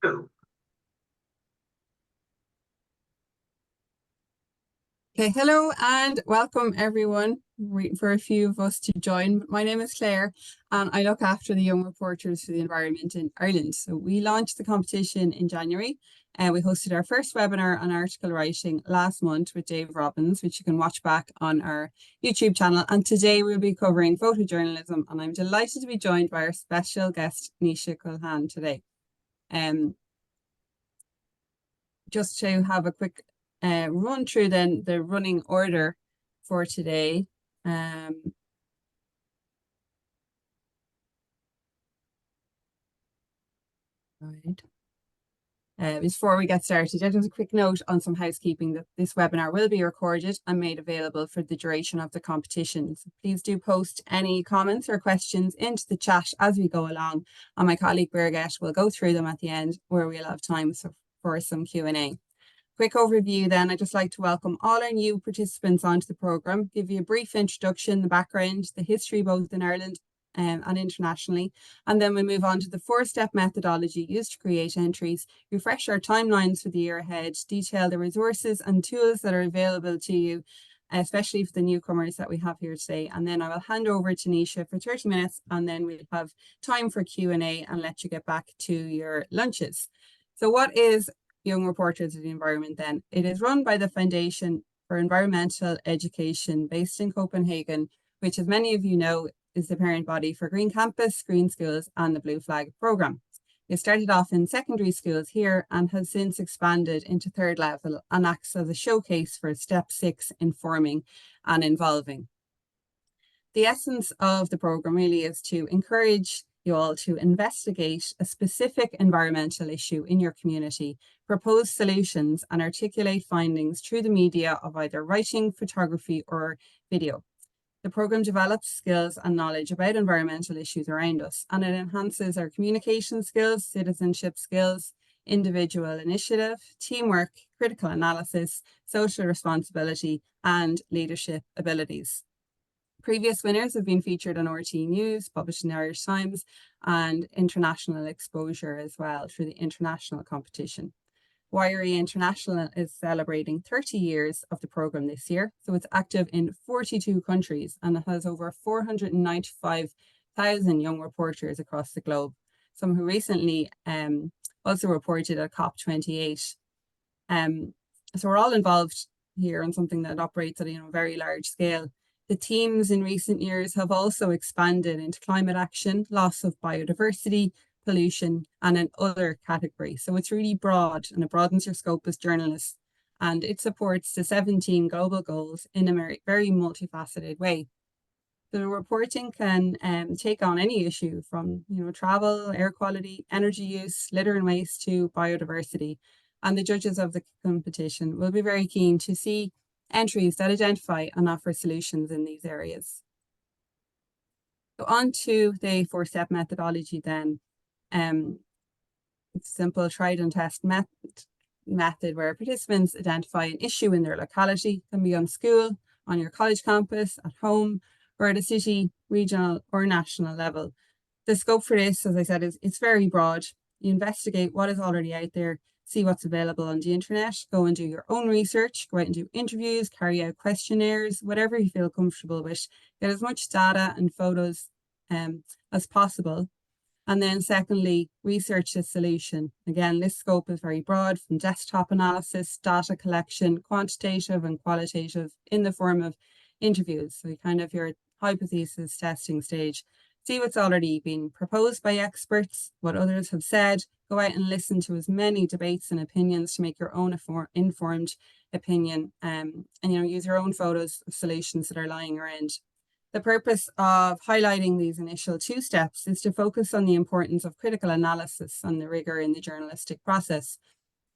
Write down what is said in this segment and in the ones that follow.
Okay, hello and welcome everyone. Waiting for a few of us to join. My name is Claire and I look after the young reporters for the environment in Ireland. So we launched the competition in January and we hosted our first webinar on article writing last month with Dave Robbins, which you can watch back on our YouTube channel. And today we'll be covering photojournalism, and I'm delighted to be joined by our special guest, Naoise Culhane, today. Just to have a quick run through then the running order for today. Before we get started, just a quick note on some housekeeping that this webinar will be recorded and made available for the duration of the competition. So please do post any comments or questions into the chat as we go along, and my colleague Birgit will go through them at the end where we'll have time for some Q&A. Quick overview then, I'd just like to welcome all our new participants onto the programme, give you a brief introduction, the background, the history both in Ireland and internationally, and then we'll move on to the 4-step methodology used to create entries, refresh our timelines for the year ahead, detail the resources and tools that are available to you, especially for the newcomers that we have here today. And then I will hand over to Naoise for 30 minutes and then we'll have time for Q&A and let you get back to your lunches. So what is Young Reporters of the Environment then? It is run by the Foundation for Environmental Education based in Copenhagen, which, as many of you know, is the parent body for Green Campus, Green Schools and the Blue Flag programme. It started off in secondary schools here and has since expanded into third level and acts as a showcase for Step 6 informing and involving. The essence of the programme really is to encourage you all to investigate a specific environmental issue in your community, propose solutions and articulate findings through the media of either writing, photography or video. The programme develops skills and knowledge about environmental issues around us, and it enhances our communication skills, citizenship skills, individual initiative, teamwork, critical analysis, social responsibility and leadership abilities. Previous winners have been featured on RT News, published in the Irish Times, and international exposure as well through the international competition. YRE International is celebrating 30 years of the programme this year, so it's active in 42 countries and it has over 495,000 young reporters across the globe, some who recently also reported at COP28. So we're all involved here on something that operates at a very large scale. The themes in recent years have also expanded into climate action, loss of biodiversity, pollution, and in other categories. So it's really broad and it broadens your scope as journalists, and it supports the 17 global goals in a very multifaceted way. The reporting can take on any issue from travel, air quality, energy use, litter and waste to biodiversity. And the judges of the competition will be very keen to see entries that identify and offer solutions in these areas. So on to the 4-step methodology then. It's a simple tried and test method where participants identify an issue in their locality. It can be on school, on your college campus, at home, or at a city, regional or national level. The scope for this, as I said, it's very broad. You investigate what is already out there, see what's available on the internet, go and do your own research, go out and do interviews, carry out questionnaires, whatever you feel comfortable with. Get as much data and photos as possible. And then secondly, research a solution. Again, this scope is very broad, from desktop analysis, data collection, quantitative and qualitative in the form of interviews. So kind of your hypothesis testing stage. See what's already been proposed by experts, what others have said, go out and listen to as many debates and opinions to make your own informed opinion, and use your own photos of solutions that are lying around. The purpose of highlighting these initial 2 steps is to focus on the importance of critical analysis and the rigor in the journalistic process.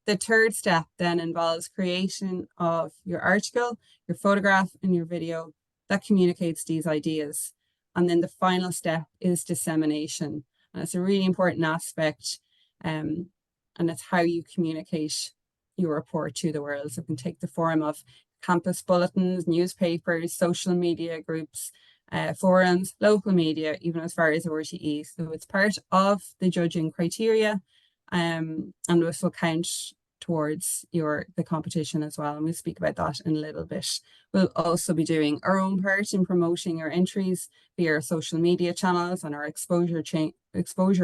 The 3rd step then involves creation of your article, your photograph and your video that communicates these ideas. And then the final step is dissemination. And it's a really important aspect, and it's how you communicate your report to the world. So it can take the form of campus bulletins, newspapers, social media groups, forums, local media, even as far as RTE. So it's part of the judging criteria and this will count towards the competition as well. And we'll speak about that in a little bit. We'll also be doing our own part in promoting our entries via our social media channels and our exposure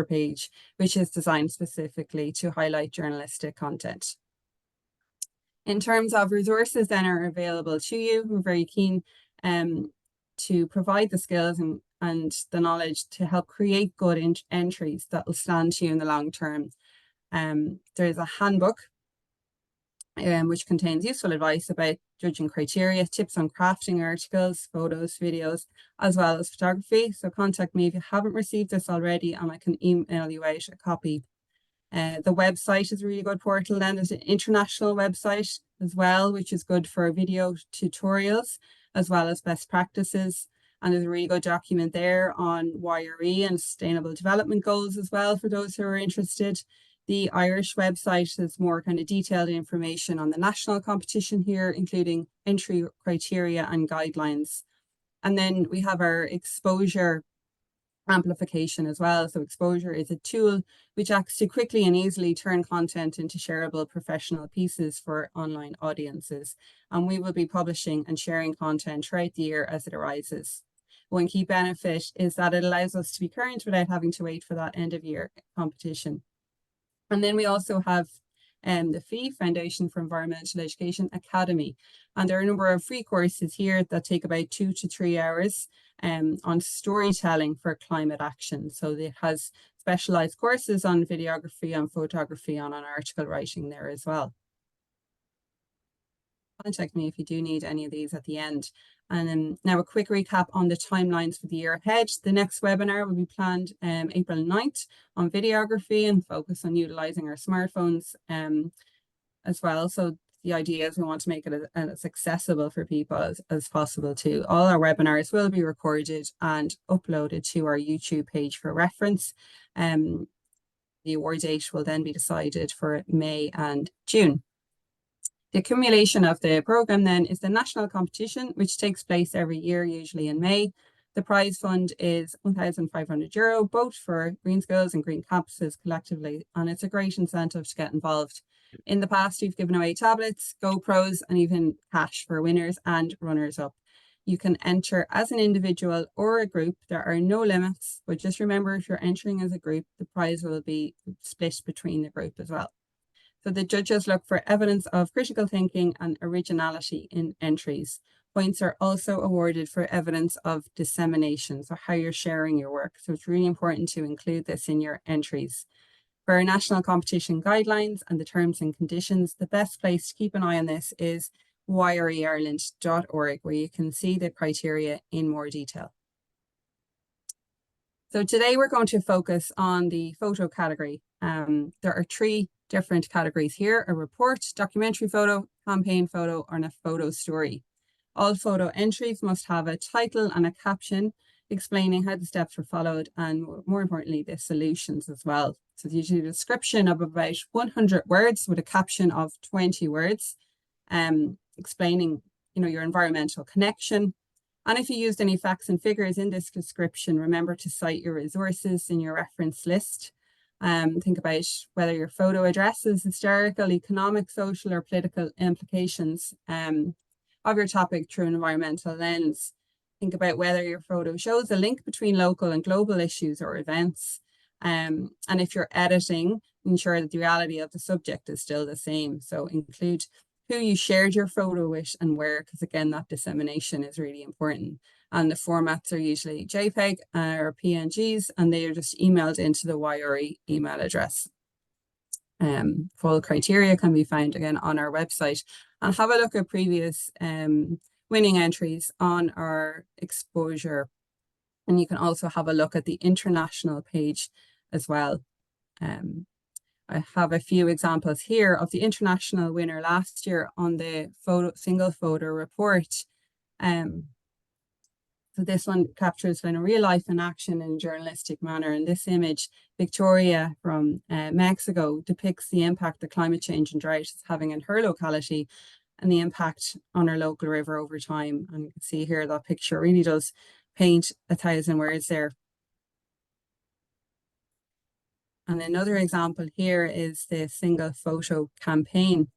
page, which is designed specifically to highlight journalistic content. In terms of resources then are available to you, we're very keen to provide the skills and the knowledge to help create good entries that will stand to you in the long term. There is a handbook which contains useful advice about judging criteria, tips on crafting articles, photos, videos, as well as photography. So contact me if you haven't received this already, and I can email you out a copy. The website is a really good portal. Then there's an international website as well, which is good for video tutorials as well as best practices. And there's a really good document there on YRE and sustainable development goals as well for those who are interested. The Irish website has more kind of detailed information on the national competition here, including entry criteria and guidelines. And then we have our exposure amplification as well. So exposure is a tool which acts to quickly and easily turn content into shareable professional pieces for online audiences. And we will be publishing and sharing content throughout the year as it arises. One key benefit is that it allows us to be current without having to wait for that end of year competition. And then we also have the FEE, Foundation for Environmental Education Academy. And there are a number of free courses here that take about 2 to 3 hours on storytelling for climate action. So it has specialized courses on videography and photography and on article writing there as well. Contact me if you do need any of these at the end. And now a quick recap on the timelines for the year ahead. The next webinar will be planned April 9th on videography and focus on utilizing our smartphones as well. So the idea is we want to make it as accessible for people as possible too. All our webinars will be recorded and uploaded to our YouTube page for reference. The award date will then be decided for May and June. The accumulation of the programme then is the national competition, which takes place every year, usually in May. The prize fund is €1,500, both for green schools and green campuses collectively, and it's a great incentive to get involved. In the past, we've given away tablets, GoPros, and even cash for winners and runners-up. You can enter as an individual or a group. There are no limits, but just remember, if you're entering as a group, the prize will be split between the group as well. So the judges look for evidence of critical thinking and originality in entries. Points are also awarded for evidence of dissemination, so how you're sharing your work. So it's really important to include this in your entries. For our national competition guidelines and the terms and conditions, the best place to keep an eye on this is yreireland.org, where you can see the criteria in more detail. So today we're going to focus on the photo category. There are 3 different categories here: a report, documentary photo, campaign photo, and a photo story. All photo entries must have a title and a caption explaining how the steps were followed and, more importantly, the solutions as well. So it's usually a description of about 100 words with a caption of 20 words, explaining, your environmental connection. And if you used any facts and figures in this description, remember to cite your resources in your reference list. Think about whether your photo addresses historical, economic, social, or political implications of your topic through an environmental lens. Think about whether your photo shows a link between local and global issues or events. And if you're editing, ensure that the reality of the subject is still the same. So include who you shared your photo with and where, because again, that dissemination is really important. And the formats are usually JPEG or PNGs, and they are just emailed into the YRE email address. Full criteria can be found again on our website. And have a look at previous winning entries on our exposure. And you can also have a look at the international page as well. I have a few examples here of the international winner last year on the single photo report. So this one captures kind of real life in action in a journalistic manner. And this image, Victoria from Mexico, depicts the impact that climate change and drought is having in her locality and the impact on her local river over time. And you can see here that picture really does paint 1,000 words there. And another example here is the single photo campaign,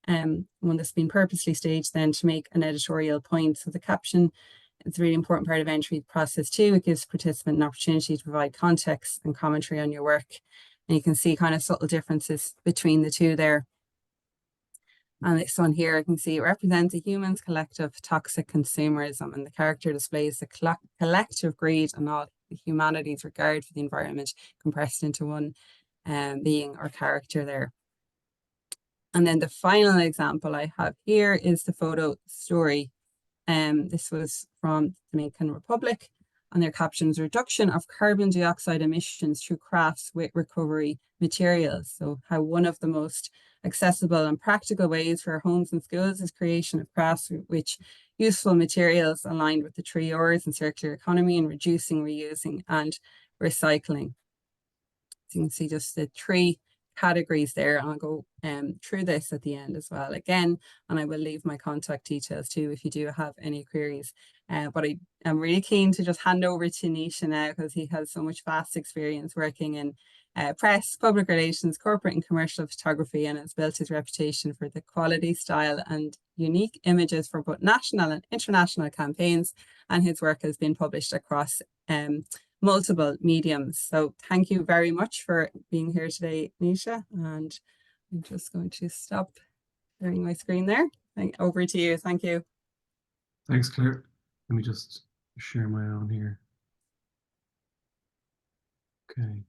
one that's been purposely staged then to make an editorial point. So the caption is a really important part of entry process too. It gives participant an opportunity to provide context and commentary on your work. And you can see kind of subtle differences between the two there. And this one here, I can see it represents a human's collective toxic consumerism, and the character displays the collective greed and all humanity's regard for the environment compressed into one being or character there. And then the final example I have here is the photo story. This was from the Dominican Republic, and their captions: reduction of carbon dioxide emissions through crafts with recovery materials. So how one of the most accessible and practical ways for homes and schools is creation of crafts which useful materials aligned with the 3Rs and circular economy, and reducing, reusing and recycling. So you can see just the 3 categories there. I'll go through this at the end as well again, and I will leave my contact details too if you do have any queries. But I am really keen to just hand over to Naoise now, because he has so much vast experience working in press, public relations, corporate and commercial photography, and has built his reputation for the quality, style and unique images for both national and international campaigns, and his work has been published across multiple mediums. So thank you very much for being here today, Naoise, and I'm just going to stop sharing my screen there. Over to you. Thank you. Thanks, Claire. Let me just share my own here. Okay.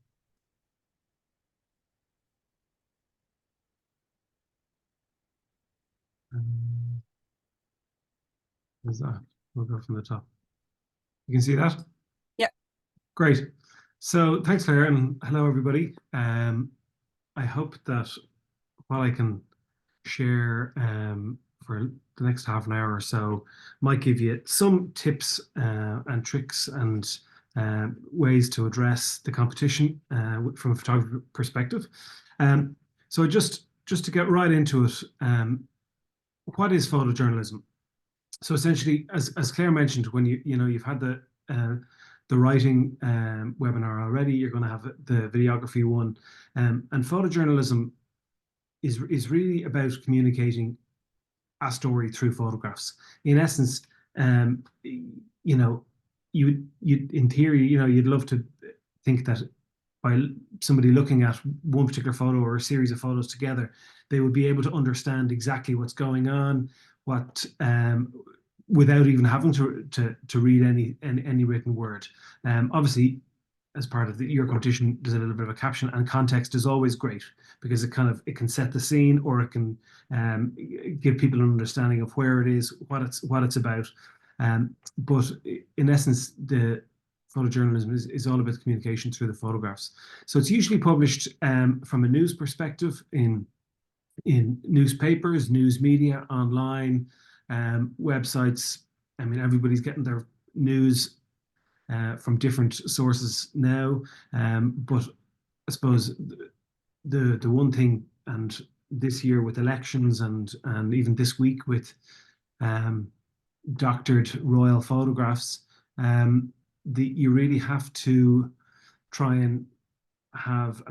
There's that. We'll go from the top. You can see that? Yep. Great. So thanks, Claire, and hello, everybody. I hope that while I can share for the next half an hour or so, might give you some tips and tricks and ways to address the competition from a photography perspective. So just to get right into it, what is photojournalism? So essentially, as Claire mentioned, when you've had the writing webinar already, you're going to have the videography one, and photojournalism is really about communicating a story through photographs. In essence, you in theory, you'd love to think that by somebody looking at one particular photo or a series of photos together, they would be able to understand exactly what's going on, what without even having to read any written word. Obviously, as part of your competition, there's a little bit of a caption, and context is always great because it can set the scene, or it can give people an understanding of where it is, what it's about. But in essence, the photojournalism is all about communication through the photographs. So it's usually published from a news perspective in newspapers, news media, online, websites. I mean, everybody's getting their news from different sources now, but I suppose the one thing, and this year with elections and even this week with doctored royal photographs, you really have to try and have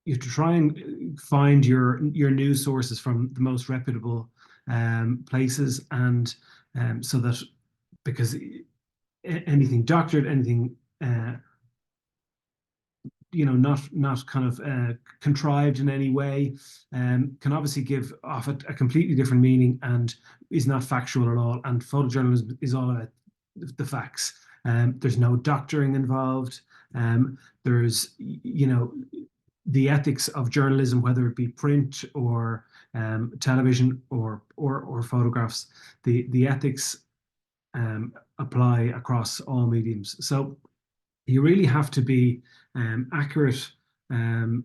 you have to try and find your news sources from the most reputable places, and so that, because anything doctored, anything not kind of contrived in any way, can obviously give off a completely different meaning and is not factual at all. And photojournalism is all about the facts. There's no doctoring involved. There's the ethics of journalism, whether it be print or television or photographs. The ethics apply across all mediums. So you really have to be accurate and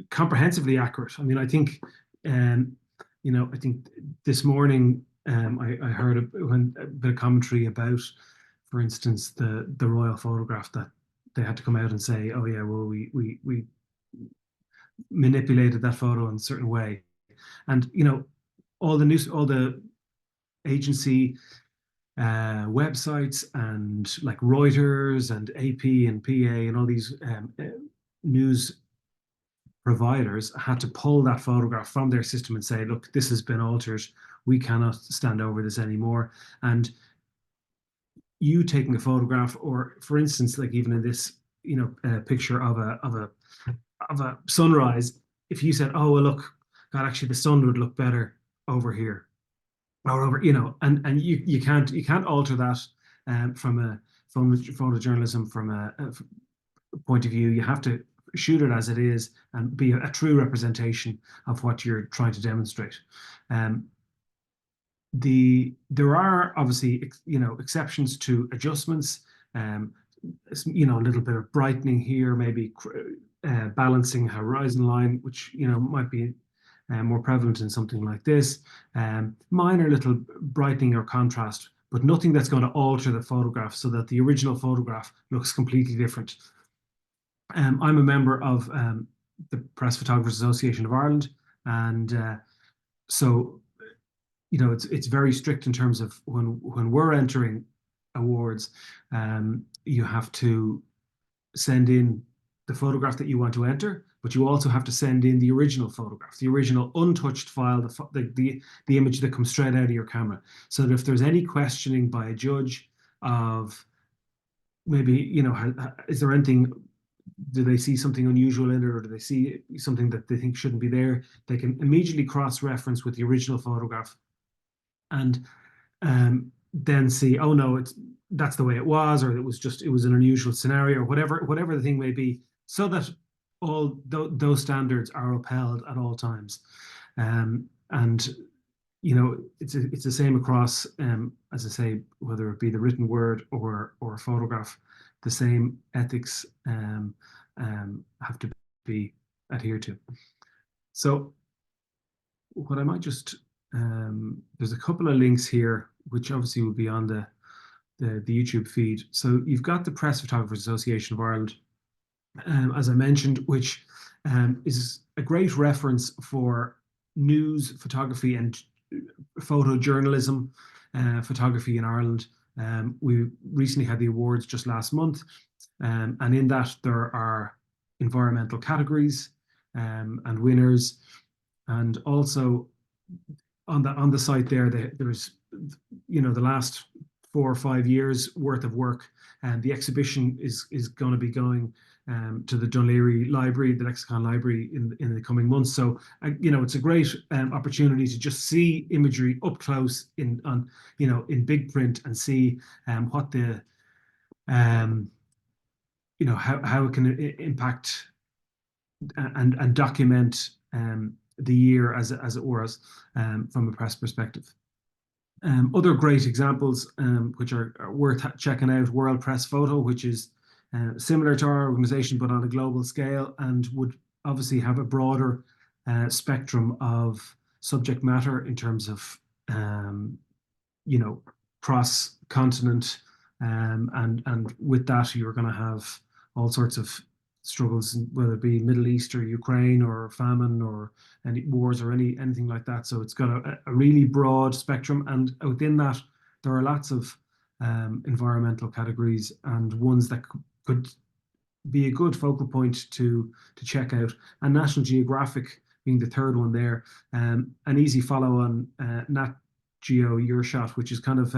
comprehensively accurate. I mean, I think I think this morning I heard a bit of commentary about, for instance, the royal photograph, that they had to come out and say, oh yeah, well, we manipulated that photo in a certain way, and all the agency websites and like Reuters and AP and PA and all these news providers had to pull that photograph from their system and say, look, this has been altered. We cannot stand over this anymore. And you taking a photograph, or for instance, like even in this, picture of a sunrise, if you said, oh well, look, God, actually the sun would look better over here or over, and you can't alter that from a photojournalism from a point of view. You have to shoot it as it is and be a true representation of what you're trying to demonstrate. Um, there are obviously exceptions to adjustments. Um, a little bit of brightening here, maybe balancing horizon line, which might be more prevalent in something like this. Minor little brightening or contrast, but nothing that's going to alter the photograph so that the original photograph looks completely different. I'm a member of the Press Photographers Association of Ireland, and so it's very strict in terms of when we're entering awards. You have to send in the photograph that you want to enter, but you also have to send in the original photograph, the original untouched file, the image that comes straight out of your camera, so that if there's any questioning by a judge of maybe, is there anything, do they see something unusual in it, or do they see something that they think shouldn't be there, they can immediately cross-reference with the original photograph and then see, oh no, that's the way it was, or it was an unusual scenario, or whatever the thing may be, so that all those standards are upheld at all times. And it's the same across, as I say, whether it be the written word or a photograph, the same ethics have to be adhered to. So what I might just there's a couple of links here, which obviously will be on the YouTube feed. So you've got the Press Photographers Association of Ireland, as I mentioned, which is a great reference for news photography and photojournalism photography in Ireland. We recently had the awards just last month, and in that there are environmental categories and winners, and also on the site there's the last 4 or 5 years worth of work, and the exhibition is going to be going to the Dún Laoghaire Library, the Lexicon Library, in the coming months. So it's a great opportunity to just see imagery up close in big print, and see what the how it can impact and document the year as it was, from a press perspective. Other great examples, which are worth checking out: World Press Photo, which is similar to our organization but on a global scale, and would obviously have a broader spectrum of subject matter in terms of cross continent, and with that you're going to have all sorts of struggles, whether it be Middle East or Ukraine or famine or any wars or anything like that. So it's got a really broad spectrum, and within that there are lots of environmental categories, and ones that could be a good focal point to check out. And National Geographic being the third one there, an easy follow on Nat Geo Your Shot, which is kind of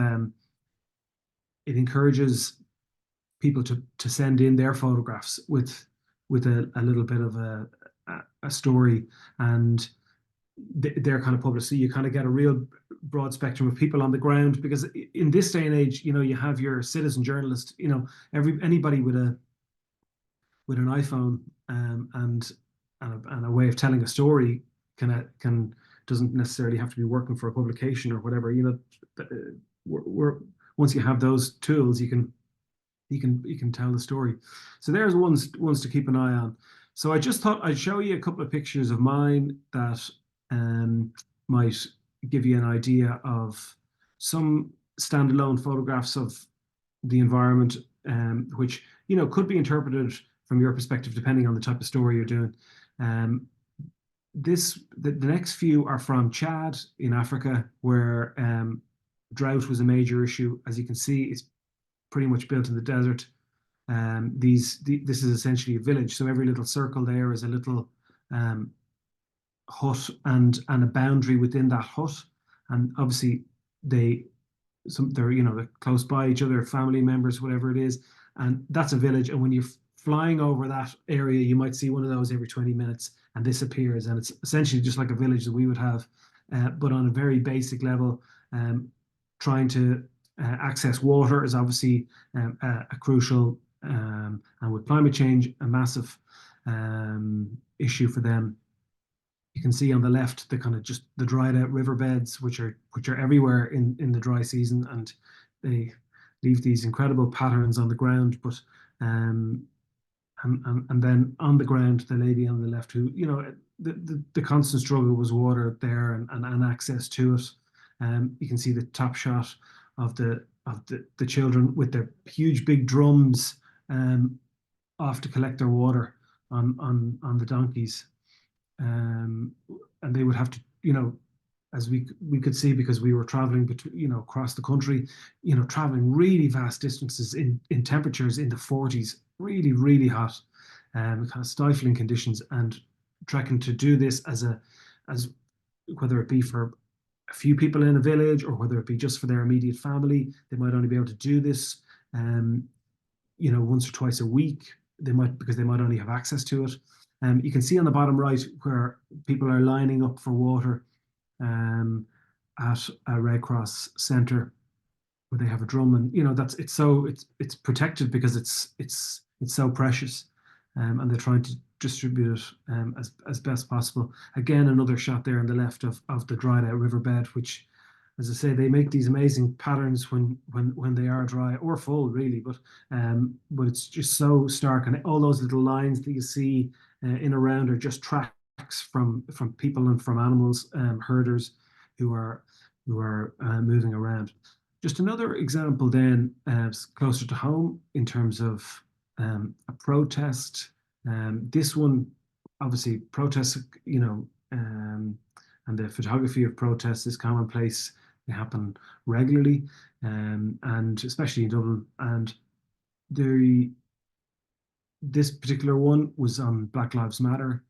it encourages people to send in their photographs with a little bit of a story, and they're kind of published. So you kind of get a real broad spectrum of people on the ground, because in this day and age, you have your citizen journalist, anybody with an iPhone, and a way of telling a story can doesn't necessarily have to be working for a publication or whatever. We're once you have those tools, you can tell the story. So there's ones to keep an eye on. So I just thought I'd show you a couple of pictures of mine that might give you an idea of some standalone photographs of the environment, which could be interpreted from your perspective depending on the type of story you're doing. The next few are from Chad in Africa, where Drought was a major issue. As you can see, it's pretty much built in the desert. This is essentially a village. So every little circle there is a little um, hut and a boundary within that hut. And obviously they they're close by each other, family members, whatever it is, and that's a village. And when you're flying over that area, you might see one of those every 20 minutes, and this appears, and it's essentially just like a village that we would have, but on a very basic level. Trying to access water is obviously a crucial, and with climate change, a massive issue for them. You can see on the left the kind of just the dried out riverbeds, which are everywhere in the dry season, and they leave these incredible patterns on the ground. But and then on the ground, the lady on the left, who the constant struggle was water there and access to it. You can see the top shot of the children with their huge big drums off to collect their water on the donkeys. um, and they would have to, as we could see, because we were traveling between, across the country, traveling really vast distances in temperatures in the 40s, really, really hot, kind of stifling conditions, and trekking to do this as whether it be for a few people in a village or whether it be just for their immediate family. They might only be able to do this, um, once or twice a week. Because they might only have access to it. You can see on the bottom right where people are lining up for water at a Red Cross centre where they have a drum, and that's it's protected because it's so precious, and they're trying to distribute it as best possible. Again, another shot there on the left of the dried out riverbed, which, as I say, they make these amazing patterns when they are dry or full, really. But it's just so stark, and all those little lines that you see in around are just tracks from people and from animals, herders who are moving around. Just another example then, closer to home in terms of a protest. This one, obviously, protests, and the photography of protests is commonplace. They happen regularly, and especially in Dublin. And this particular one was on Black Lives Matter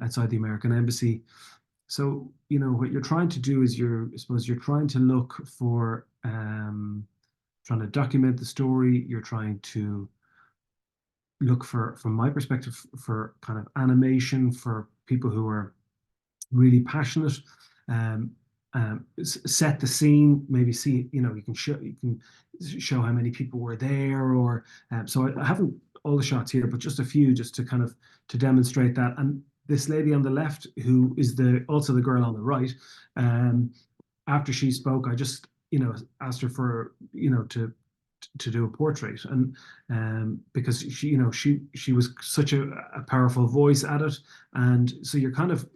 outside the American Embassy. So, what you're trying to do is I suppose you're trying to look for, trying to document the story. You're trying to look for, from my perspective, for kind of animation for people who are really passionate. Um, Set the scene, maybe see, you can show how many people were there, or so I haven't all the shots here, but just a few, just to kind of to demonstrate that. And this lady on the left, who is also the girl on the right, after she spoke, I just asked her for to do a portrait, and because she was such a powerful voice at it. And so you're kind of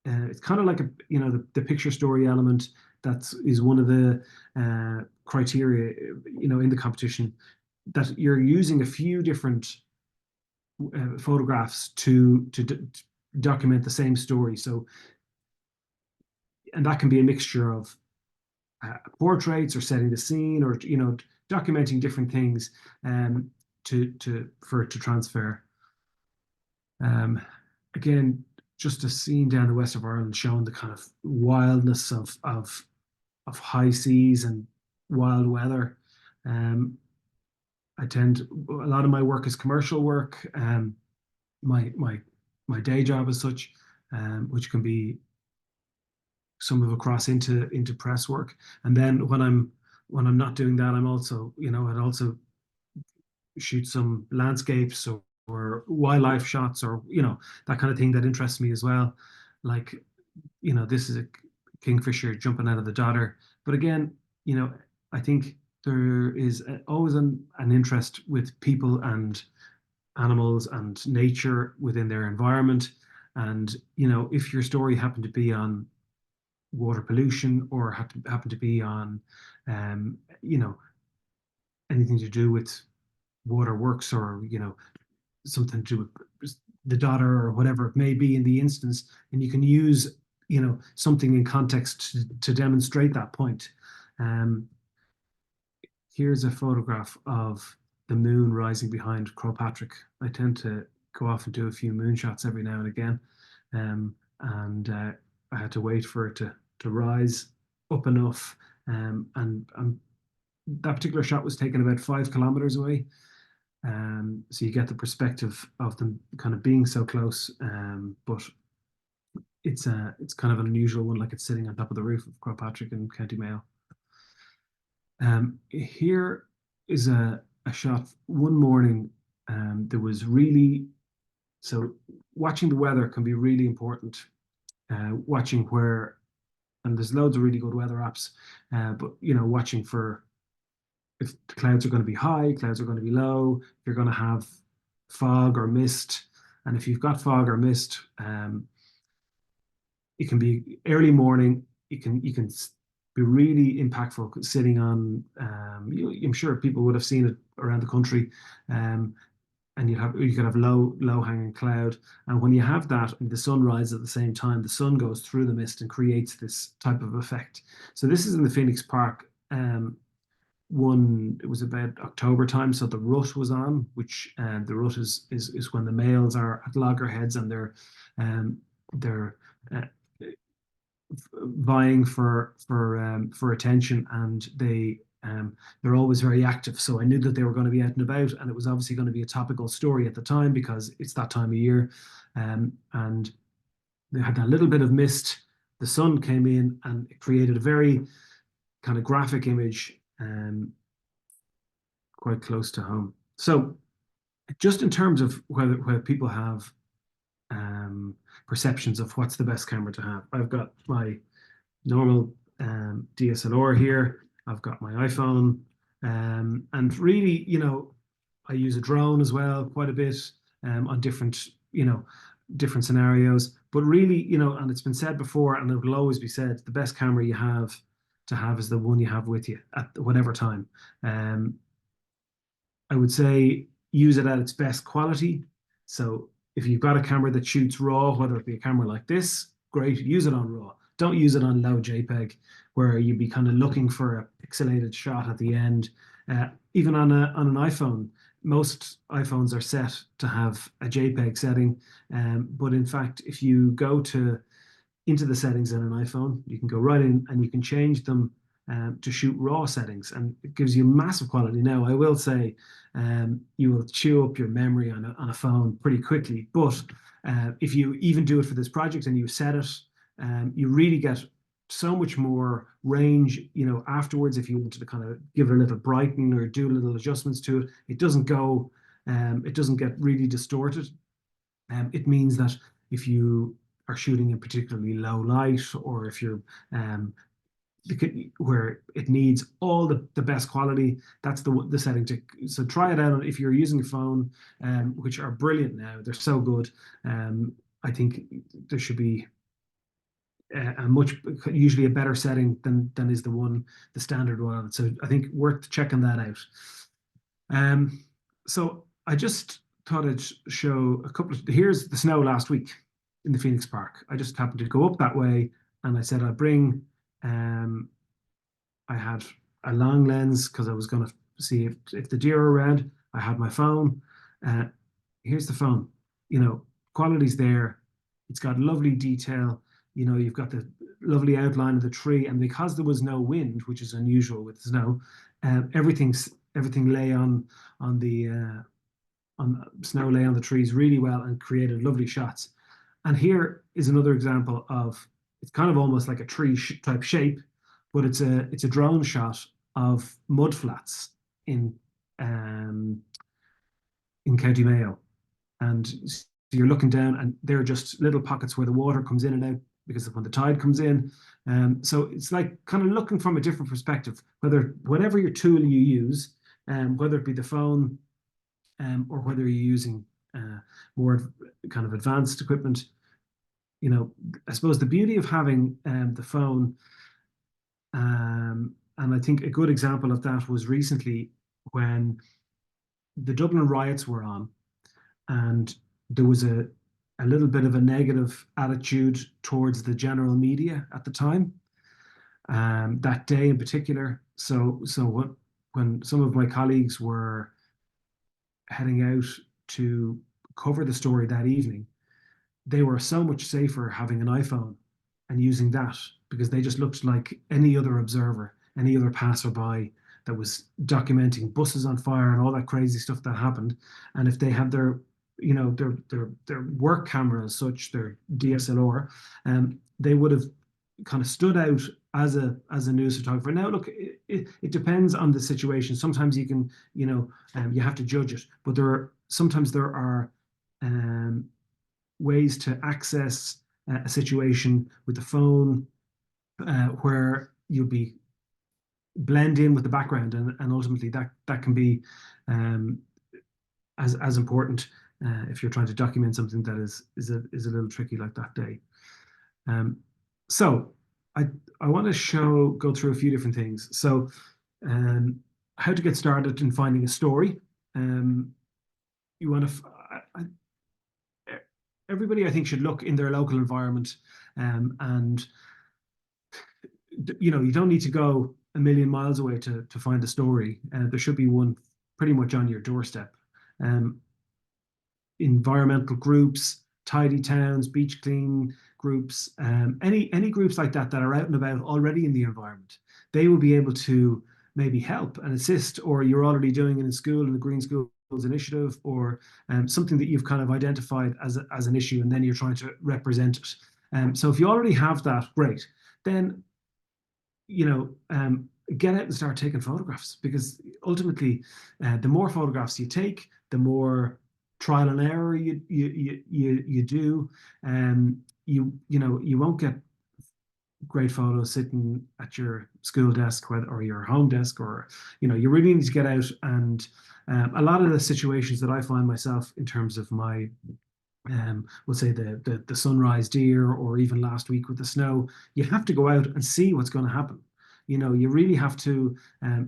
it's kind of like the picture story element that is one of the criteria in the competition, that you're using a few different photographs to document the same story. So, and that can be a mixture of portraits or setting the scene, or documenting different things for it to transfer. Again, just a scene down the west of Ireland showing the kind of wildness of high seas and wild weather. A lot of my work is commercial work. My day job as such, which can be some of across into press work. And then when I'm not doing that, I'm also, I'd also shoot some landscapes or wildlife shots, or that kind of thing that interests me as well. Like, this is a kingfisher jumping out of the Dodder. But again, I think there is always an interest with people and animals and nature within their environment. And if your story happened to be on water pollution, or happened to be on anything to do with waterworks, or something to do with the Dodder, or whatever it may be in the instance, and you can use something in context to demonstrate that point. Um, Here's a photograph of the moon rising behind Crowpatrick. I tend to go off and do a few moon shots every now and again, and I had to wait for it to rise up enough, and that particular shot was taken about 5 kilometers away. So you get the perspective of them kind of being so close, but it's kind of an unusual one, like it's sitting on top of the roof of Crowpatrick in County Mayo. Here is a shot one morning. There was really, so watching the weather can be really important. Watching where, and there's loads of really good weather apps, but watching for if the clouds are going to be high, clouds are going to be low, if you're going to have fog or mist. And if you've got fog or mist, it can be early morning. You can be really impactful sitting on. I'm sure people would have seen it around the country, and you could have low hanging cloud. And when you have that, and the sun rises at the same time, the sun goes through the mist and creates this type of effect. So this is in the Phoenix Park. It was about October time, so the rut was on, which the rut is when the males are at loggerheads and they're uh, vying for attention, and they're always very active. So I knew that they were going to be out and about, and it was obviously going to be a topical story at the time because it's that time of year, and they had that little bit of mist. The sun came in and it created a very kind of graphic image, quite close to home. So just in terms of whether people have perceptions of what's the best camera to have, I've got my normal DSLR here. I've got my iPhone, and really, I use a drone as well quite a bit on different scenarios. But really, and it's been said before, and it will always be said, the best camera you have to have is the one you have with you at whatever time. I would say use it at its best quality. So if you've got a camera that shoots RAW, whether it be a camera like this, great, use it on RAW. Don't use it on low JPEG, where you'd be kind of looking for a pixelated shot at the end. Even on an iPhone, most iPhones are set to have a JPEG setting, but in fact, if you go into the settings in an iPhone, you can go right in and you can change them to shoot RAW settings, and it gives you massive quality. Now, I will say you will chew up your memory on a phone pretty quickly, but if you even do it for this project and you set it, you really get so much more range, afterwards. If you wanted to kind of give it a little brighten or do little adjustments to it, it doesn't get really distorted. It means that if you are shooting in particularly low light, or if you're where it needs all the best quality, that's the setting to. So try it out if you're using a phone, which are brilliant now. They're so good. I think there should be usually a better setting than is the standard one. So I think worth checking that out. So I just thought I'd show a couple of. Here's the snow last week in the Phoenix Park. I just happened to go up that way, and I said I'd bring. I had a long lens because I was going to see if the deer are around. I had my phone. Here's the phone. Quality's there. It's got lovely detail. You've got the lovely outline of the tree, and because there was no wind, which is unusual with snow, everything lay on the snow lay on the trees really well and created lovely shots. And here is another example of, it's kind of almost like a tree type shape, but it's a drone shot of mud flats in County Mayo, and so you're looking down, and they're just little pockets where the water comes in and out because of when the tide comes in. So it's like kind of looking from a different perspective, whatever your tool you use, whether it be the phone, or whether you're using more kind of advanced equipment. I suppose the beauty of having the phone, and I think a good example of that was recently when the Dublin riots were on, and there was a little bit of a negative attitude towards the general media at the time. that day in particular. When some of my colleagues were heading out to cover the story that evening, they were so much safer having an iPhone and using that because they just looked like any other observer, any other passerby that was documenting buses on fire and all that crazy stuff that happened. And if they had their, their work camera as such, their DSLR, they would have kind of stood out as a news photographer. Now, look, it depends on the situation. Sometimes you can, you have to judge it, but sometimes there are ways to access a situation with the phone where you'll be blend in with the background, and ultimately that can be as important if you're trying to document something that is a little tricky like that day. So I want to go through a few different things. So how to get started in finding a story. You want to everybody, I think, should look in their local environment, and you don't need to go a million miles away to find a story. There should be one pretty much on your doorstep. Environmental groups, tidy towns, beach clean groups, any groups like that are out and about already in the environment. They will be able to maybe help and assist, or you're already doing it in school in the Green Schools Initiative, or something that you've kind of identified as an issue, and then you're trying to represent it. So if you already have that, great. Then get out and start taking photographs, because ultimately, the more photographs you take, the more trial and error you do. You won't get great photos sitting at your school desk or your home desk, or you really need to get out. And a lot of the situations that I find myself in terms of my we'll say the sunrise deer, or even last week with the snow, you have to go out and see what's going to happen. You really have to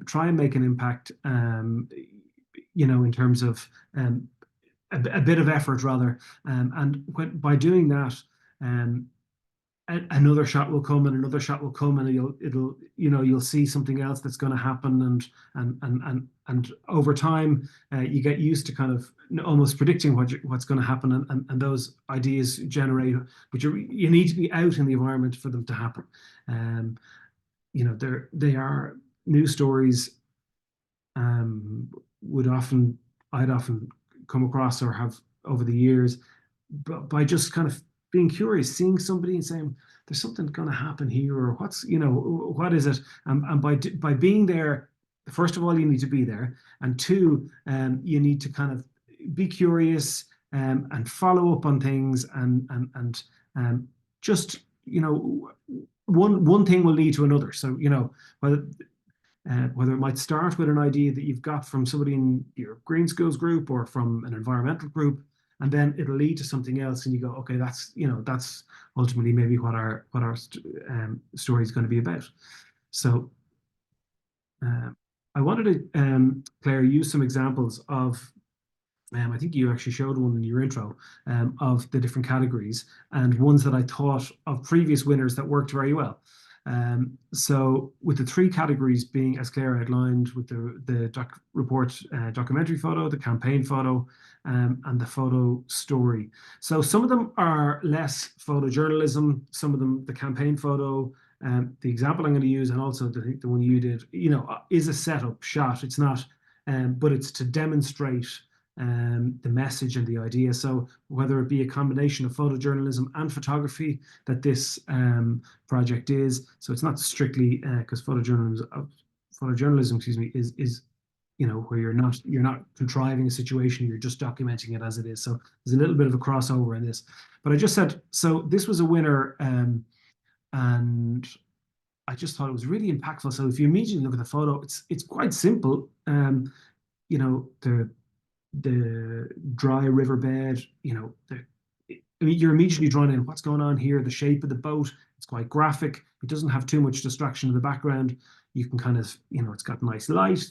try and make an impact, in terms of a bit of effort rather. And by doing that, another shot will come, and another shot will come, and you'll see something else that's going to happen, and over time you get used to kind of almost predicting what's going to happen, and those ideas generate. But you need to be out in the environment for them to happen. They are news stories. I'd often come across, or have over the years, but by just kind of being curious, seeing somebody and saying, there's something going to happen here, or what is it? And by being there, first of all, you need to be there. And two, you need to kind of be curious, and follow up on things, and just, one thing will lead to another. So, whether it might start with an idea that you've got from somebody in your Green Schools group or from an environmental group, and then it'll lead to something else, and you go, okay, that's ultimately maybe what our story is going to be about. So I wanted to, Claire, use some examples of, I think you actually showed one in your intro, of the different categories, and ones that I thought of previous winners that worked very well. So with the three categories being, as Claire outlined, with the documentary photo, the campaign photo, and the photo story. So some of them are less photojournalism, some of them the campaign photo. The example I'm going to use, and also the one you did, is a setup shot. It's not, but it's to demonstrate the message and the idea. So whether it be a combination of photojournalism and photography that this project is, so it's not strictly because photojournalism, excuse me, is where you're not contriving a situation, you're just documenting it as it is. So there's a little bit of a crossover in this. But I just said, so this was a winner, and I just thought it was really impactful. So if you immediately look at the photo, it's quite simple. The dry riverbed, you're immediately drawn in what's going on here, the shape of the boat. It's quite graphic. It doesn't have too much distraction in the background. You can kind of, it's got nice light,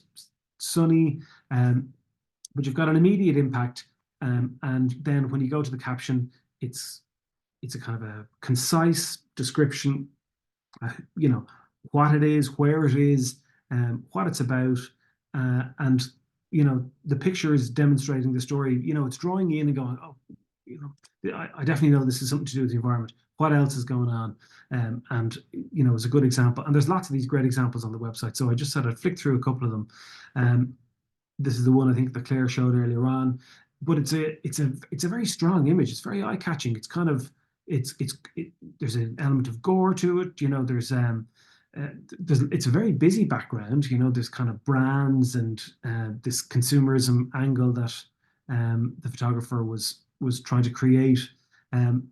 sunny, but you've got an immediate impact. And then when you go to the caption, it's a kind of a concise description. what it is, where it is, what it's about, and the picture is demonstrating the story. It's drawing you in and going, oh, I definitely know this is something to do with the environment. What else is going on? And it's a good example. And there's lots of these great examples on the website. So I just said I'd flick through a couple of them. This is the one I think that Claire showed earlier on, but it's a very strong image. It's very eye catching. It's kind of there's an element of gore to it. It's a very busy background. There's kind of brands and this consumerism angle that the photographer was trying to create.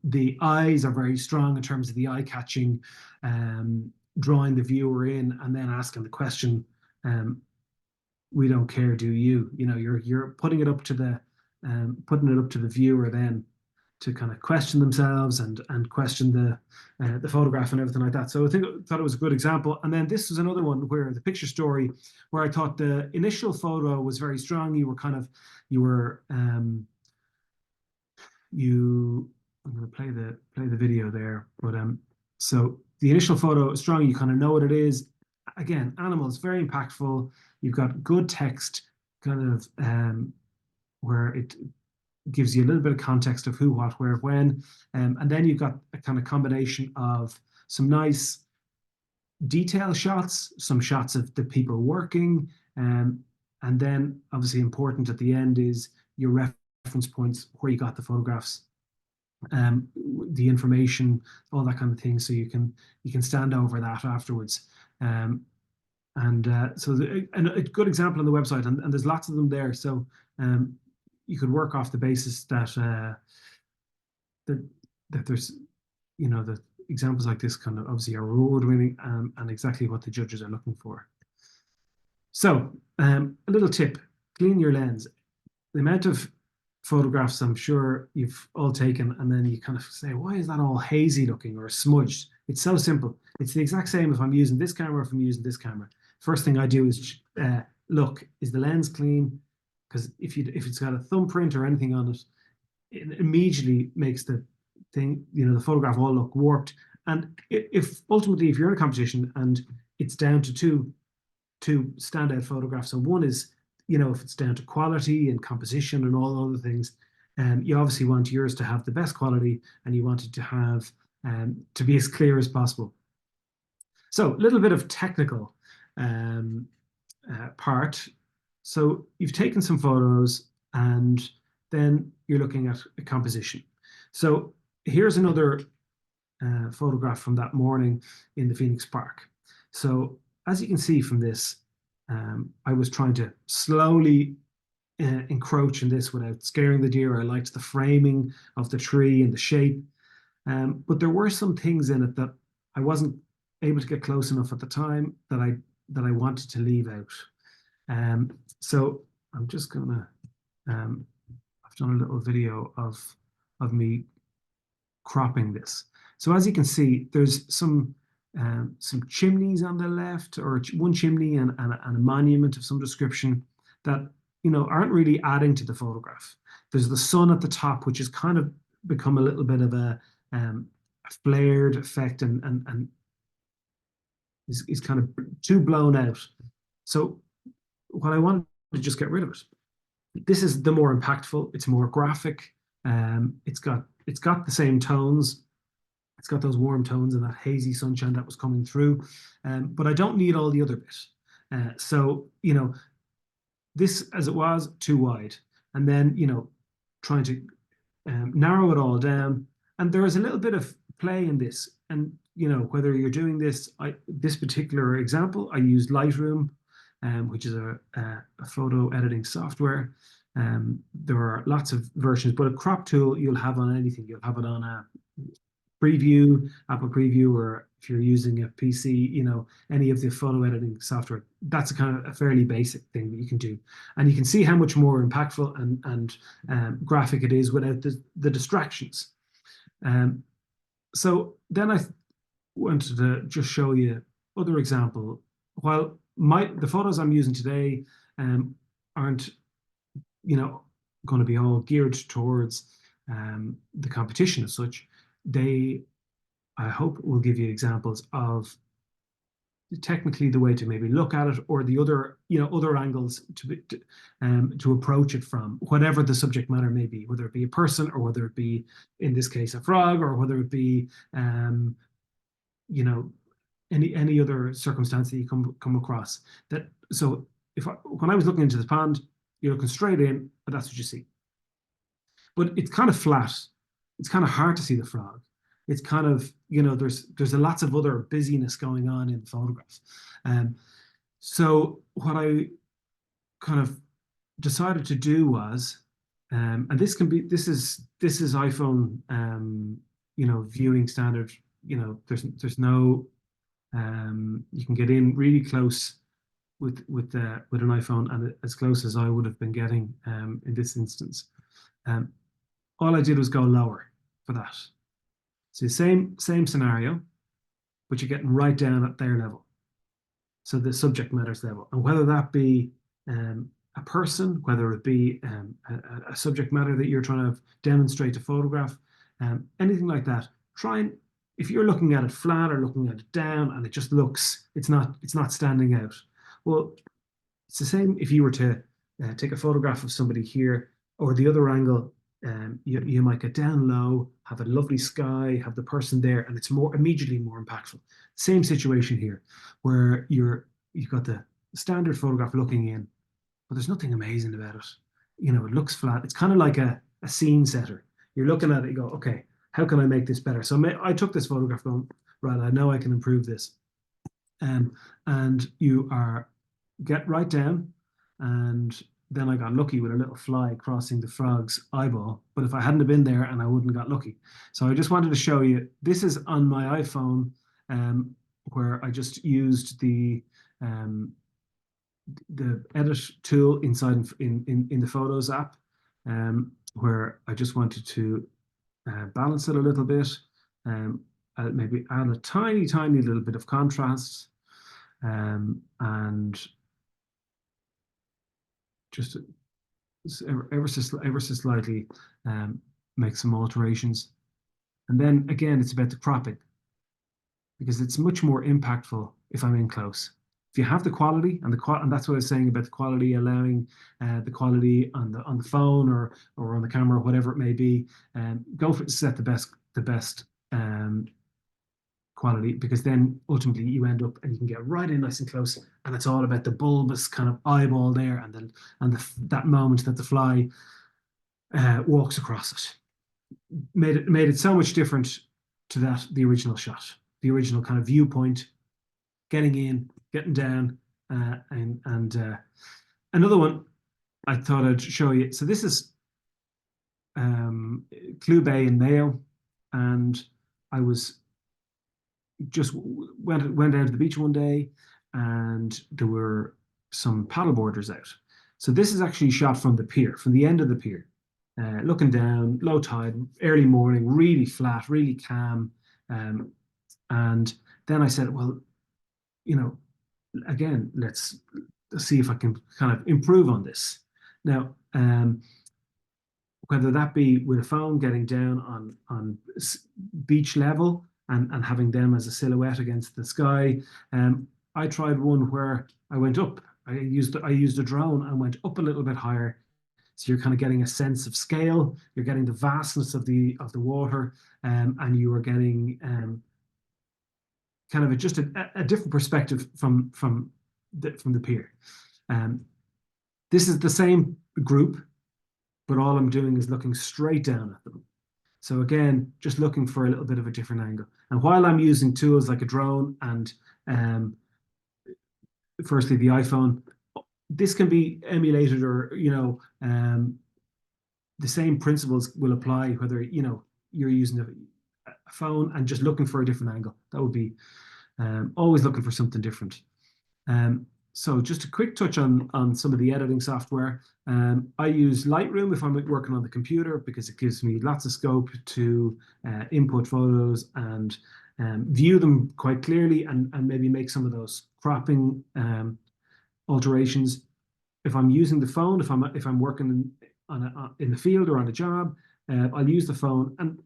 The eyes are very strong in terms of the eye catching, drawing the viewer in, and then asking the question. We don't care, do you? You're putting it up to the viewer then to kind of question themselves and question the photograph and everything like that. So thought it was a good example. And then this was another one where the picture story, where I thought the initial photo was very strong. I'm going to play the video there, but so the initial photo is strong. You kind of know what it is. Again, animals, very impactful. You've got good text, kind of where it gives you a little bit of context of who, what, where, when, and then you've got a kind of combination of some nice detail shots, some shots of the people working, and then obviously important at the end is your reference points where you got the photographs, the information, all that kind of thing, so you can stand over that afterwards. So a good example on the website, and there's lots of them there. So you could work off the basis that there's the examples like this kind of obviously are award winning, and exactly what the judges are looking for. So a little tip: clean your lens. The amount of photographs I'm sure you've all taken, and then you kind of say, why is that all hazy looking or smudged? It's so simple. It's the exact same if I'm using this camera, if I'm using this camera. First thing I do is look, is the lens clean? Because if it's got a thumbprint or anything on it, it immediately makes the photograph all look warped. And if you're in a competition and it's down to two standout photographs, so one is, if it's down to quality and composition and all other things, you obviously want yours to have the best quality, and you want it to have to be as clear as possible. So a little bit of technical part. So you've taken some photos, and then you're looking at a composition. So here's another photograph from that morning in the Phoenix Park. So as you can see from this, I was trying to slowly encroach in this without scaring the deer. I liked the framing of the tree and the shape, but there were some things in it that I wasn't able to get close enough at the time that I wanted to leave out. So I'm just gonna I've done a little video of me cropping this. So as you can see, there's some chimneys on the left, or one chimney and a monument of some description that aren't really adding to the photograph. There's the sun at the top, which has kind of become a little bit of a flared effect and is kind of too blown out. So what I want to just get rid of it. This is the more impactful. It's more graphic. It's got the same tones. It's got those warm tones and that hazy sunshine that was coming through. But I don't need all the other bit. So this as it was too wide, and then trying to narrow it all down. And there is a little bit of play in this, and whether you're doing this, this particular example, I used Lightroom, which is a photo editing software. There are lots of versions, but a crop tool you'll have on anything. You'll have it on a Preview, Apple Preview, or if you're using a PC, any of the photo editing software. That's a kind of a fairly basic thing that you can do, and you can see how much more impactful and graphic it is without the distractions. So then I wanted to just show you other example. While the photos I'm using today aren't going to be all geared towards the competition as such, I hope will give you examples of technically the way to maybe look at it, or the other, other angles to approach it from, whatever the subject matter may be, whether it be a person, or whether it be, in this case, a frog, or whether it be, you know, any other circumstance that you come across. That so when I was looking into the pond, you're looking straight in, but that's what you see. But it's kind of flat. It's kind of hard to see the frog. It's kind of, there's lots of other busyness going on in the photograph. So what I kind of decided to do was, and this is iPhone, viewing standard. There's no, you can get in really close with an iPhone, and as close as I would have been getting in this instance. All I did was go lower for that. So same scenario, but you're getting right down at their level. So the subject matter's level, and whether that be a person, whether it be a subject matter that you're trying to demonstrate to photograph, anything like that. If you're looking at it flat or looking at it down, and it just looks, it's not standing out. Well, it's the same if you were to take a photograph of somebody here, or the other angle. You might get down low, have a lovely sky, have the person there, and it's immediately more impactful. Same situation here, where you've got the standard photograph looking in, but there's nothing amazing about it. It looks flat. It's kind of like a scene setter. You're looking at it, you go, okay, how can I make this better? So I took this photograph going, right, I know I can improve this. And you get right down, and then I got lucky with a little fly crossing the frog's eyeball. But if I hadn't have been there, and I wouldn't have got lucky. So I just wanted to show you, this is on my iPhone, where I just used the edit tool inside in the Photos app, where I just wanted to balance it a little bit, maybe add a tiny little bit of contrast, and just ever so slightly make some alterations. And then again, it's about the cropping, because it's much more impactful if I'm in close. If you have the quality, and that's what I was saying about the quality, allowing the quality on the phone or on the camera, whatever it may be, go for it to set the best quality, because then ultimately you end up and you can get right in nice and close, and it's all about the bulbous kind of eyeball there, and that moment that the fly walks across it. Made it so much different to the original shot, the original kind of viewpoint, getting in, getting down, and another one I thought I'd show you. So this is Clew Bay in Mayo, and I was just went down to the beach one day, and there were some paddleboarders out. So this is actually shot from the pier, from the end of the pier, looking down, low tide, early morning, really flat, really calm. And then I said, well, again, let's see if I can kind of improve on this. Now, whether that be with a phone getting down on beach level and having them as a silhouette against the sky. I tried one where I went up. I used a drone and went up a little bit higher. So you're kind of getting a sense of scale. You're getting the vastness of the water, and you are getting kind of just a different perspective from the pier. This is the same group, but all I'm doing is looking straight down at them. So again, just looking for a little bit of a different angle. And while I'm using tools like a drone and firstly the iPhone, this can be emulated, or the same principles will apply whether you're using a phone and just looking for a different angle. That would be always looking for something different. So just a quick touch on some of the editing software. I use Lightroom if I'm working on the computer, because it gives me lots of scope to input photos and view them quite clearly, and maybe make some of those cropping alterations. If I'm using the phone, if I'm working in the field or on a job, I'll use the phone, and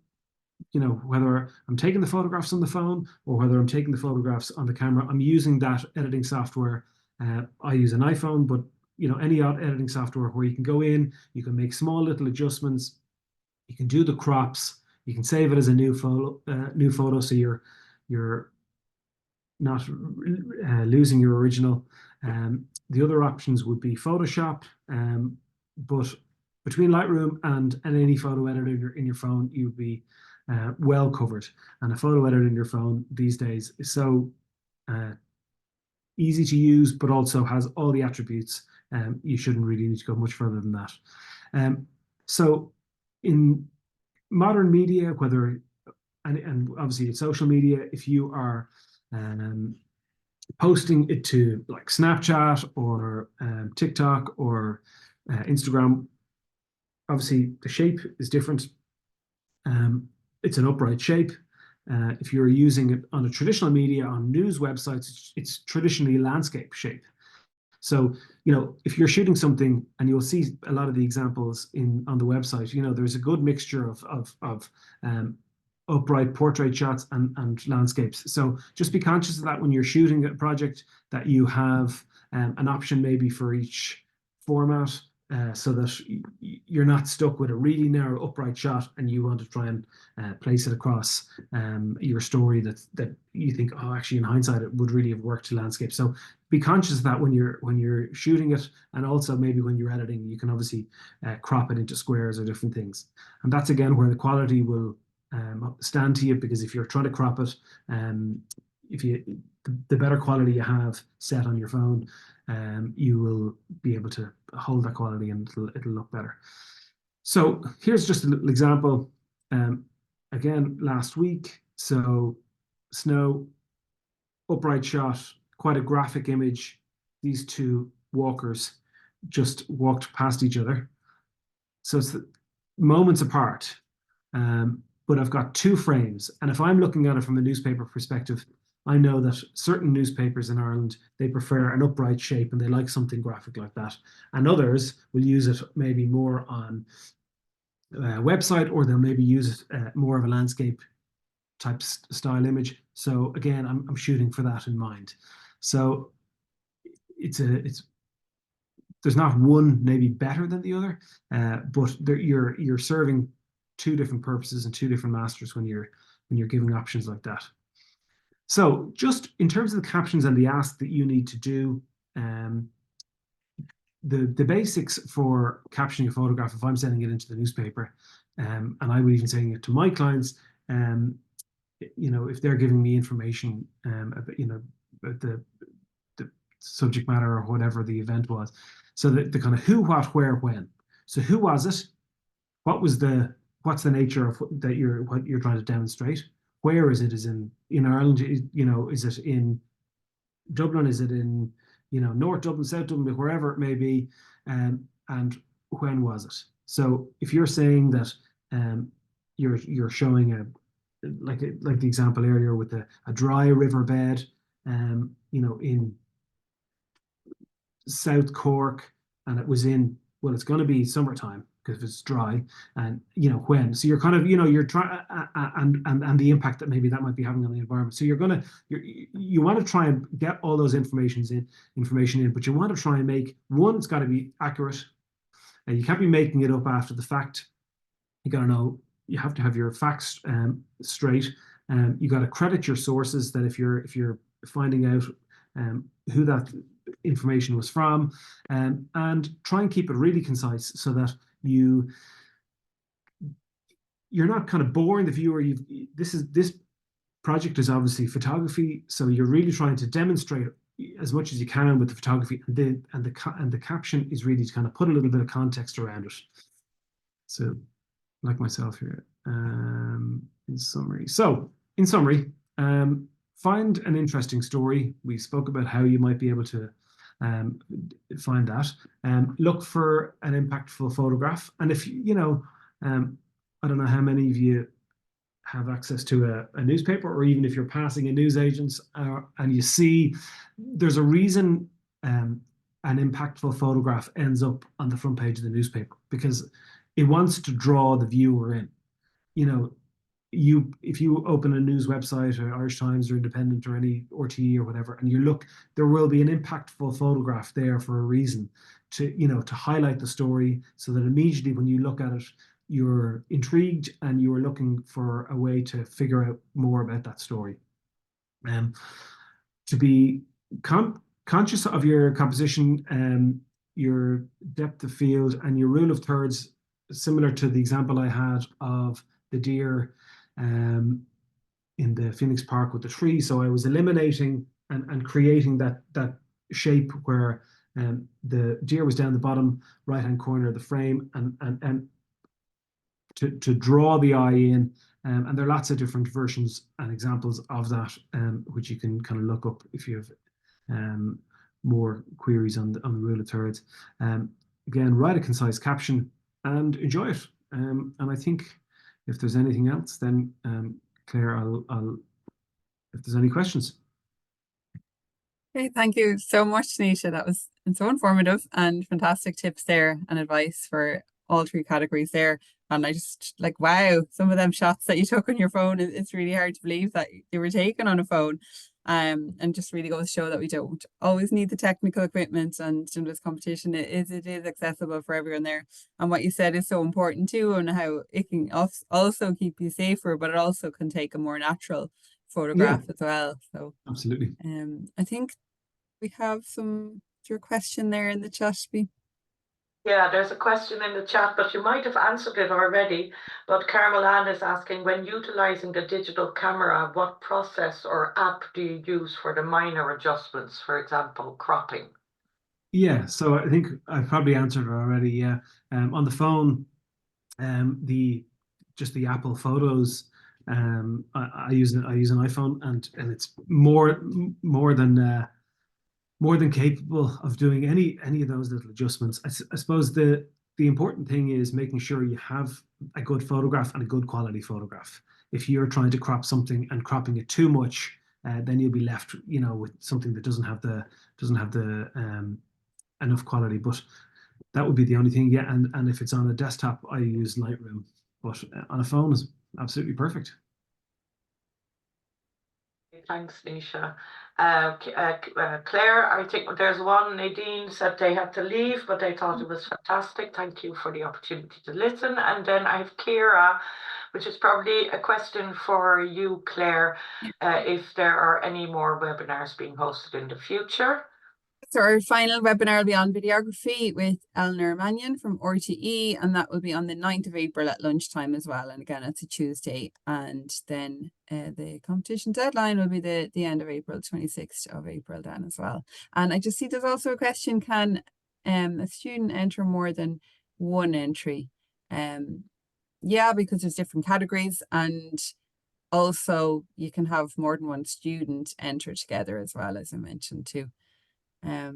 whether I'm taking the photographs on the phone or whether I'm taking the photographs on the camera, I'm using that editing software. I use an iPhone, but any editing software where you can go in, you can make small little adjustments, you can do the crops, you can save it as a new photo, so you're not losing your original. The other options would be Photoshop, but between Lightroom and any photo editor in your phone, you'd be well covered. And a photo editor in your phone these days is so uh, easy to use, but also has all the attributes. You shouldn't really need to go much further than that. So in modern media, and obviously in social media, if you are posting it to like Snapchat or TikTok or Instagram, obviously the shape is different. It's an upright shape. If you're using it on a traditional media, on news websites, it's traditionally landscape shape. So, if you're shooting something, and you'll see a lot of the examples on the website, there's a good mixture of upright portrait shots and landscapes. So just be conscious of that when you're shooting a project, that you have an option maybe for each format, so that you're not stuck with a really narrow upright shot and you want to try and place it across your story that you think, oh, actually in hindsight it would really have worked to landscape. So be conscious of that when you're shooting it, and also maybe when you're editing, you can obviously crop it into squares or different things. And that's again where the quality will stand to you, because if you're trying to crop it, if you the better quality you have set on your phone, you will be able to hold that quality, and it'll look better. So here's just a little example. Again, last week, so snow, upright shot, quite a graphic image. These two walkers just walked past each other. So it's moments apart. But I've got two frames. And if I'm looking at it from a newspaper perspective, I know that certain newspapers in Ireland, they prefer an upright shape and they like something graphic like that. And others will use it maybe more on a website, or they'll maybe use it more of a landscape type style image. So again, I'm shooting for that in mind. So it's there's not one maybe better than the other, but you're serving two different purposes and two different masters when you're giving options like that. So just in terms of the captions and the ask that you need to do, the basics for captioning a photograph, if I'm sending it into the newspaper, and I would even saying it to my clients, if they're giving me information about the subject matter or whatever the event was. So the kind of who, what, where, when. So who was it? What's the nature of what you're trying to demonstrate? Where is it? Is in Ireland? Is it in Dublin? Is it in North Dublin, South Dublin, wherever it may be? And when was it? So if you're saying that you're showing like the example earlier with a dry riverbed, in South Cork, and it was it's going to be summertime because it's dry, and when. So you're kind of you're trying, and the impact that maybe that might be having on the environment. So you want to try and get all those information in, but you want to try and make one. It's got to be accurate, and you can't be making it up after the fact. You got to know. You have to have your facts straight. You got to credit your sources. That if you're finding out who that information was from, and try and keep it really concise, so that you're not kind of boring the viewer. This project is obviously photography, so you're really trying to demonstrate as much as you can with the photography, and the caption is really to kind of put a little bit of context around it. So, like myself here, in summary. So, in summary, find an interesting story. We spoke about how you might be able to find that. Look for an impactful photograph. And if I don't know how many of you have access to a newspaper, or even if you're passing a newsagent and you see there's a reason an impactful photograph ends up on the front page of the newspaper, because it wants to draw the viewer in. if you open a news website or Irish Times or Independent or any RTE or whatever, and you look, there will be an impactful photograph there for a reason to highlight the story, so that immediately when you look at it, you're intrigued and you're looking for a way to figure out more about that story. Um, to be conscious of your composition, your depth of field, and your rule of thirds, similar to the example I had of the deer in the Phoenix Park with the tree. So I was eliminating and creating that shape where the deer was down the bottom right hand corner of the frame, and to draw the eye in. And there are lots of different versions and examples of that, which you can kind of look up if you have more queries on the rule of thirds. Again, write a concise caption and enjoy it. And I think if there's anything else, then Claire, I'll if there's any questions. Okay, thank you so much, Naoise. That was so informative and fantastic tips there and advice for all three categories there. And I just like, wow, some of them shots that you took on your phone, it's really hard to believe that they were taken on a phone. And just really goes to show that we don't always need the technical equipment, and this competition it is accessible for everyone there. And what you said is so important too, and how it can also keep you safer, but it also can take a more natural Yeah, photograph as well. So absolutely. I think we have your question there in the chat. Yeah, there's a question in the chat, but you might have answered it already. But Carmel Ann is asking, when utilizing the digital camera, what process or app do you use for the minor adjustments, for example, cropping? Yeah, so I think I've probably answered it already. Yeah, on the phone, the just the Apple Photos. I use an iPhone, and it's more than capable of doing any of those little adjustments. I suppose the important thing is making sure you have a good photograph and a good quality photograph. If you're trying to crop something and cropping it too much, then you'll be left, with something that doesn't have the enough quality. But that would be the only thing. Yeah, and if it's on a desktop, I use Lightroom, but on a phone is absolutely perfect. Thanks, Nisha. Claire, I think there's one. Nadine said they had to leave, but they thought it was fantastic. Thank you for the opportunity to listen. And then I have Kira, which is probably a question for you, Claire, if there are any more webinars being hosted in the future. So our final webinar will be on videography with Eleanor Mannion from RTE, and that will be on the 9th of April at lunchtime as well. And again, it's a Tuesday. And then the competition deadline will be the end of April, 26th of April then as well. And I just see there's also a question, can a student enter more than one entry? Yeah, because there's different categories, and also you can have more than one student enter together as well, as I mentioned too. Yeah,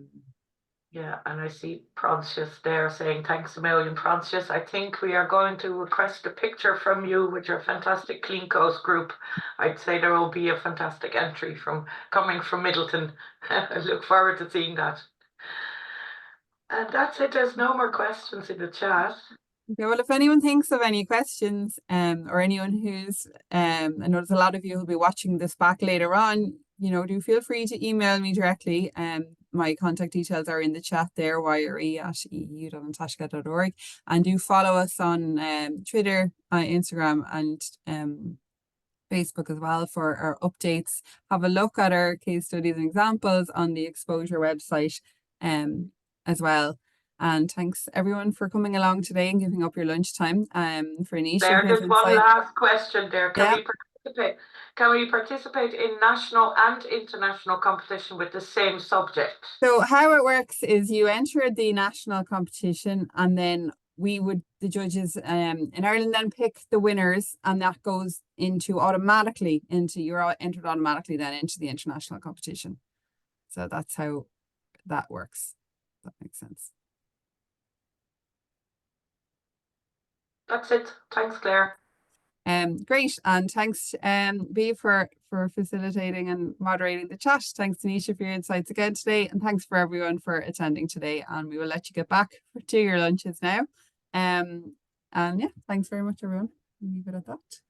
and I see Proncius there saying thanks a million, Proncius. I think we are going to request a picture from you with your fantastic Clean Coast group. I'd say there will be a fantastic entry coming from Middleton. I look forward to seeing that. And that's it. There's no more questions in the chat. Okay, well, if anyone thinks of any questions, or anyone who's, I know there's a lot of you who'll be watching this back later on, do feel free to email me directly. My contact details are in the chat there, yre@eu.antashka.org, and do follow us on Twitter, Instagram, and Facebook as well for our updates. Have a look at our case studies and examples on the Exposure website as well. And thanks everyone for coming along today and giving up your lunchtime. For Naoise, There's one last question there. Can we participate in national and international competition with the same subject? So how it works is you enter the national competition, and then the judges in Ireland then pick the winners, and that goes you're entered automatically then into the international competition. So that's how that works. That makes sense. That's it. Thanks, Claire. Great, and thanks Bea for facilitating and moderating the chat. Thanks to Naoise for your insights again today, and thanks for everyone for attending today. And we will let you get back to your lunches now. And yeah, thanks very much everyone. Leave it at that.